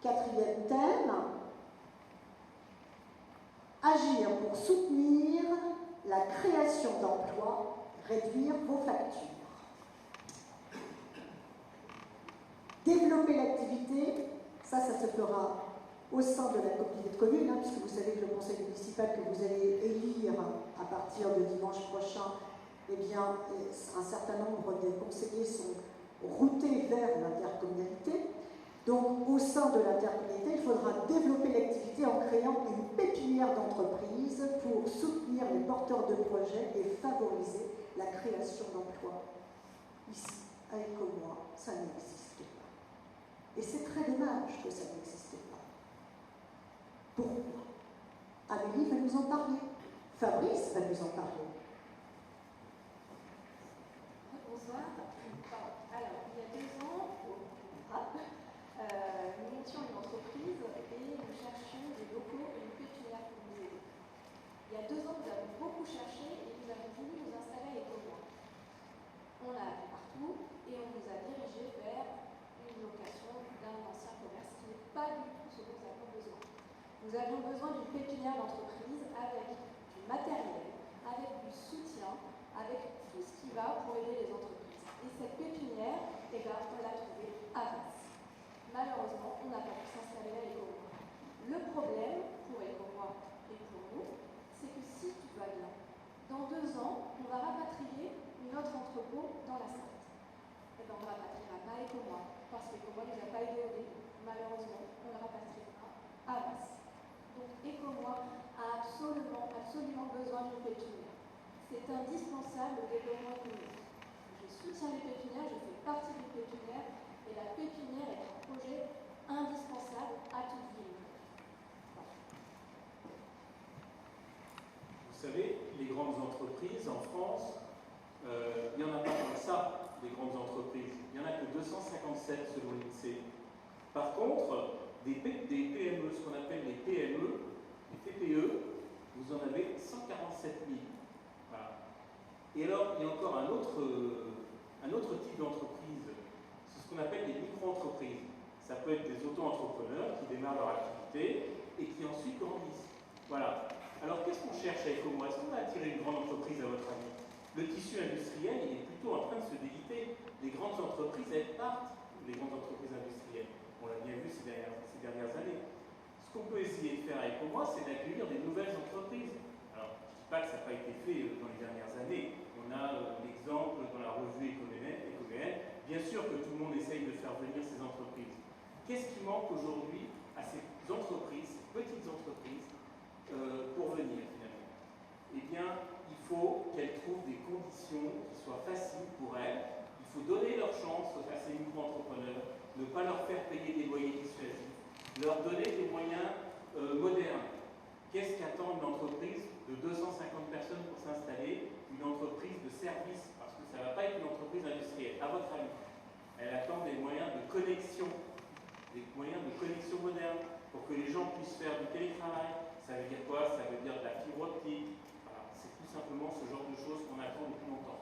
Quatrième thème, agir pour soutenir la création d'emplois, réduire vos factures. Développer l'activité, ça se fera au sein de la communauté de communes, puisque vous savez que le conseil municipal que vous allez élire à partir de dimanche prochain, eh bien, un certain nombre des conseillers sont routés vers l'intercommunalité. Donc, au sein de l'intercommunalité, il faudra développer l'activité en créant une pépinière d'entreprise pour soutenir les porteurs de projets et favoriser la création d'emplois. Ici, à Écomois, ça n'existe pas. Et c'est très dommage que ça n'existe pas. Pourquoi? Amélie va nous en parler. Fabrice va nous en parler. Bonsoir. Alors, il y a 2 ans, nous montions une entreprise et nous cherchions des locaux et une pépinière pour nous aider. Il y a 2 ans, nous avons beaucoup cherché et nous avons voulu nous installer à Écomois. On l'a appelé partout et on nous a dirigés vers une location d'un ancien commerce qui n'est pas du tout ce dont nous avons besoin. Nous avions besoin d'une pépinière d'entreprise avec du matériel, avec du soutien, avec tout ce qui va pour aider les entreprises. Et cette pépinière, eh bien, on l'a trouvée à Reims. Malheureusement, on n'a pas pu s'installer à Écomois. Le problème pour Écomois et pour nous, c'est que si tout va bien, dans 2 ans, on va rapatrier notre entrepôt dans la Sarthe. Eh bien, on ne rapatriera pas Écomois, parce qu'Écomois ne nous a pas aidés au début. Malheureusement, on le rapatriera à Reims. Donc Écomois a absolument besoin d'une pépinière. C'est indispensable au développement économique. Je soutiens les pépinières, je fais partie d'une pépinière, et la pépinière est un projet indispensable à toute ville. Vous savez, les grandes entreprises en France, il n'y en a pas comme ça, des grandes entreprises. Il n'y en a que 257 selon l'INSEE. Par contre, des PME, ce qu'on appelle les PME, les TPE, vous en avez 147 000. Voilà. Et alors, il y a encore un autre type d'entreprise, c'est ce qu'on appelle les micro-entreprises. Ça peut être des auto-entrepreneurs qui démarrent leur activité et qui ensuite grandissent. Voilà. Alors, qu'est-ce qu'on cherche à Écomois? Est-ce qu'on va attirer une grande entreprise à votre avis? Le tissu industriel, il est plutôt en train de se déliter. Les grandes entreprises, elles partent, les grandes entreprises industrielles. On l'a bien vu ces dernières années. Ce qu'on peut essayer de faire à Écomois, c'est d'accueillir des nouvelles entreprises. Alors, je ne dis pas que ça n'a pas été fait dans les dernières années. On a l'exemple dans la revue économienne. Bien sûr que tout le monde essaye de faire venir ces entreprises. Qu'est-ce qui manque aujourd'hui à ces entreprises, ces petites entreprises, pour venir finalement? Eh bien, il faut qu'elles trouvent des conditions qui soient faciles pour elles. Il faut donner leur chance à ces micro-entrepreneurs, ne pas leur faire payer des loyers dissuasifs, leur donner des moyens modernes. Qu'est-ce qu'attend une entreprise de 250 personnes pour s'installer? Une entreprise de service, parce que ça ne va pas être une entreprise industrielle. À votre avis, elle attend des moyens de connexion modernes pour que les gens puissent faire du télétravail. Ça veut dire quoi? Ça veut dire de la fibre optique. Voilà. C'est tout simplement ce genre de choses qu'on attend depuis longtemps.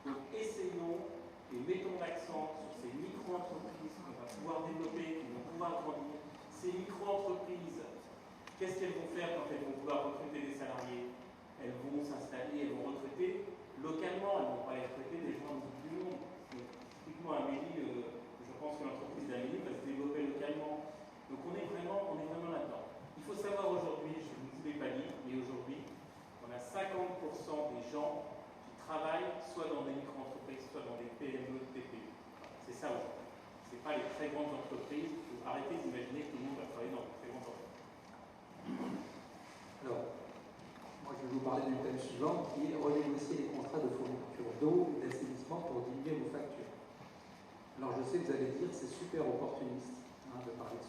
Donc essayons et mettons l'accent sur ces micro-entreprises qu'on va pouvoir développer, qui vont pouvoir grandir. Ces micro-entreprises, qu'est-ce qu'elles vont faire quand elles vont pouvoir recruter des salariés? Elles vont s'installer, elles vont recruter localement, elles ne vont pas aller recruter des gens du monde. Donc, typiquement, Amélie, je pense que l'entreprise d'Amélie va se développer localement. Donc on est vraiment là-dedans. Il faut savoir aujourd'hui, je ne vous l'ai pas dit, mais aujourd'hui, on a 50% des gens qui travaillent soit dans des micro-entreprises, soit dans des PME, TPE. C'est ça aujourd'hui. Ce n'est pas les très grandes entreprises. Arrêtez d'imaginer que tout le monde va travailler dans des très grandes entreprises. Alors, moi je vais vous parler du thème suivant qui est renégocier les contrats de fourniture d'eau et d'assainissement pour diminuer vos factures. Alors je sais que vous allez dire c'est super opportuniste de parler de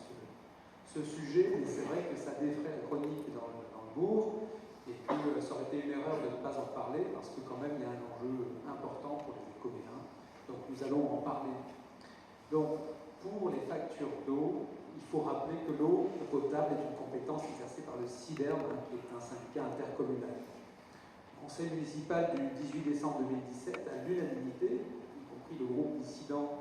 ce sujet, mais c'est vrai que ça défraie la chronique dans le bourg, et puis ça aurait été une erreur de ne pas en parler, parce que quand même il y a un enjeu important pour les écoméens, donc nous allons en parler. Donc pour les factures d'eau, il faut rappeler que l'eau potable est une compétence exercée par le CIDERM, qui est un syndicat intercommunal. Le conseil municipal du 18 décembre 2017, à l'unanimité, dissident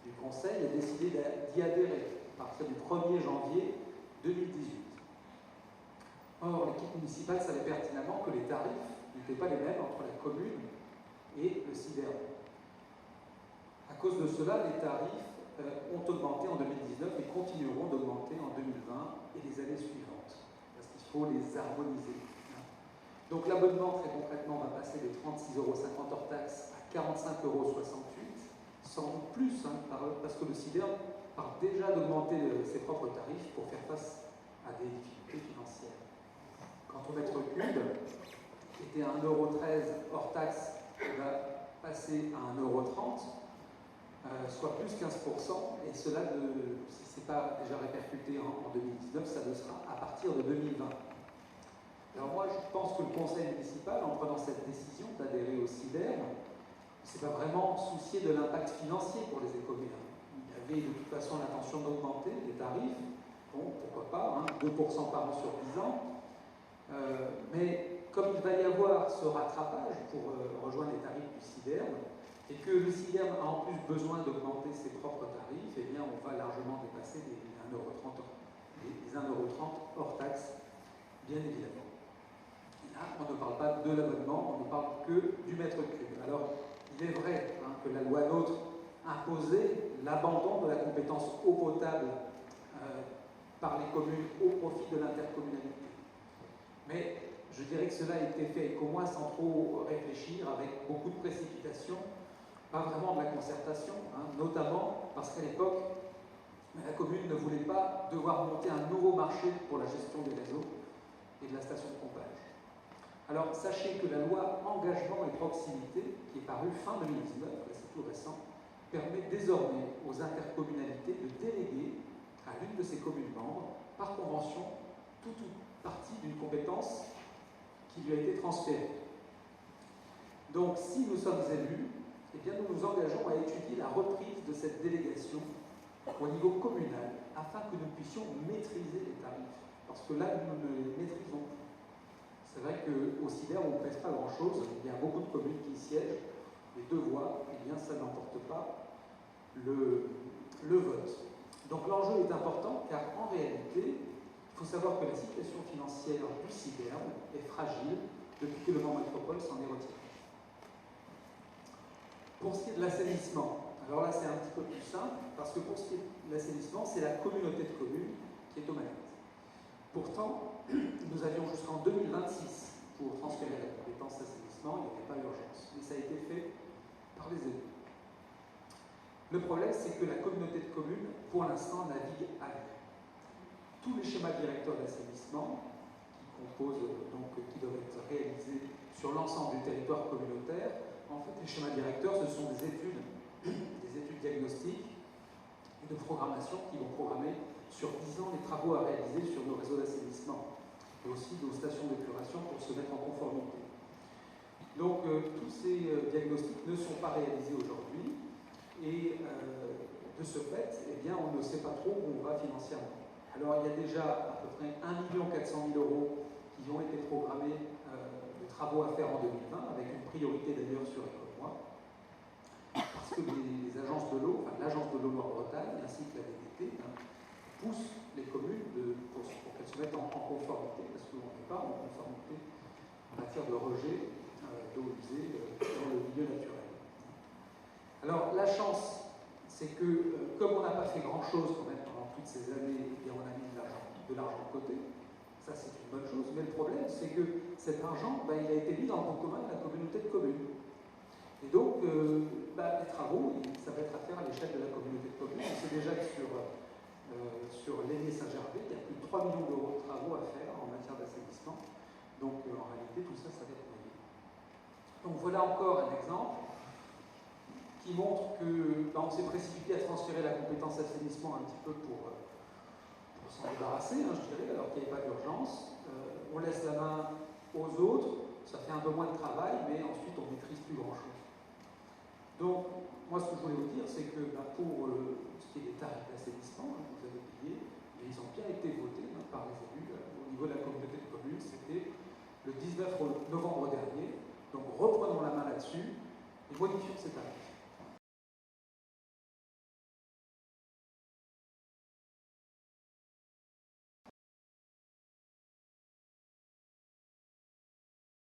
du Conseil a décidé d'y adhérer à partir du 1er janvier 2018. Or, l'équipe municipale savait pertinemment que les tarifs n'étaient pas les mêmes entre la commune et le CIDERM. À cause de cela, les tarifs ont augmenté en 2019 et continueront d'augmenter en 2020 et les années suivantes, parce qu'il faut les harmoniser. Donc l'abonnement, très concrètement, va passer de 36,50 € hors taxe à 45,68 €, sans doute plus, parce que le CIDERM part déjà d'augmenter ses propres tarifs pour faire face à des difficultés financières. Quant au mètre cube, qui était à 1,13 € hors taxe, il va passer à 1,30 €, soit plus 15%, et cela, si ce n'est pas déjà répercuté en 2019, ça le sera à partir de 2020. Alors moi, je pense que le conseil municipal, en prenant cette décision d'adhérer au CIDERM, ne s'est pas vraiment soucié de l'impact financier pour les écoméens. Il avait de toute façon l'intention d'augmenter les tarifs, bon, pourquoi pas, 2% par an sur 10 ans, mais comme il va y avoir ce rattrapage pour rejoindre les tarifs du CIDERM, et que le CIDERM a en plus besoin d'augmenter ses propres tarifs, eh bien on va largement dépasser les 1,30 € hors taxe, bien évidemment. Et là, on ne parle pas de l'abonnement, on ne parle que du mètre cube. Alors, il est vrai que la loi NOTRe imposait l'abandon de la compétence eau potable par les communes au profit de l'intercommunalité. Mais je dirais que cela a été fait avec au moins sans trop réfléchir, avec beaucoup de précipitation, pas vraiment de la concertation, notamment parce qu'à l'époque, la commune ne voulait pas devoir monter un nouveau marché pour la gestion des réseaux et de la station de pompage. Alors, sachez que la loi Engagement et Proximité, qui est parue fin 2019, là c'est tout récent, permet désormais aux intercommunalités de déléguer à l'une de ses communes membres, par convention, toute ou partie d'une compétence qui lui a été transférée. Donc, si nous sommes élus, eh bien, nous nous engageons à étudier la reprise de cette délégation au niveau communal, afin que nous puissions maîtriser les tarifs. Parce que là, nous ne les maîtrisons plus. C'est vrai qu'au CIDERM, on ne pèse pas grand-chose. Il y a beaucoup de communes qui y siègent. Les deux voix, eh bien, ça n'emporte pas le vote. Donc l'enjeu est important, car en réalité, il faut savoir que la situation financière du CIDERM est fragile depuis que le Mans Métropole s'en est retiré. Pour ce qui est de l'assainissement, alors là c'est un petit peu plus simple, parce que pour ce qui est de l'assainissement, c'est la communauté de communes qui est aux manettes. Pourtant, nous avions jusqu'en 2026 pour transférer la compétence assainissement, il n'y avait pas d'urgence, mais ça a été fait par les élus. Le problème, c'est que la communauté de communes, pour l'instant, navigue à vue. Tous les schémas directeurs d'assainissement, qui doivent être réalisés sur l'ensemble du territoire communautaire, en fait, les schémas directeurs, ce sont des études diagnostiques et de programmation qui vont programmer sur 10 ans les travaux à réaliser sur nos réseaux d'assainissement et aussi nos stations d'épuration pour se mettre en conformité. Donc, tous ces diagnostics ne sont pas réalisés aujourd'hui et de ce fait, eh bien, on ne sait pas trop où on va financièrement. Alors, il y a déjà à peu près 1 400 000 € qui ont été programmés de travaux à faire en 2020, avec une priorité d'ailleurs sur École-moi, parce que les agences de l'eau, enfin l'agence de l'eau Loire-Bretagne, ainsi que la DDT, poussent les communes pour qu'elles se mettent en conformité, parce qu'on n'est pas en conformité en matière de rejet d'eau usée dans le milieu naturel. Alors la chance, c'est que comme on n'a pas fait grand-chose quand même pendant toutes ces années, eh bien, on a mis de l'argent de côté. Ça, c'est une bonne chose, mais le problème, c'est que cet argent, il a été mis dans le compte commun de la communauté de communes. Et donc, les travaux, ça va être à faire à l'échelle de la communauté de communes. On sait déjà que sur l'Aîné Saint-Gervais, il y a plus de 3 millions € de travaux à faire en matière d'assainissement. Donc, en réalité, tout ça, ça va être payé. Donc, voilà encore un exemple qui montre que on s'est précipité à transférer la compétence assainissement un petit peu pour s'en débarrasser, je dirais, alors qu'il n'y avait pas d'urgence. On laisse la main aux autres, ça fait un peu moins de travail, mais ensuite on ne maîtrise plus grand-chose. Donc, moi ce que je voulais vous dire, c'est que pour ce qui est des tarifs d'assainissement que vous avez payés, ils ont bien été votés par les élus au niveau de la communauté de communes. C'était le 19 novembre dernier. Donc reprenons la main là-dessus et modifions ces tarifs.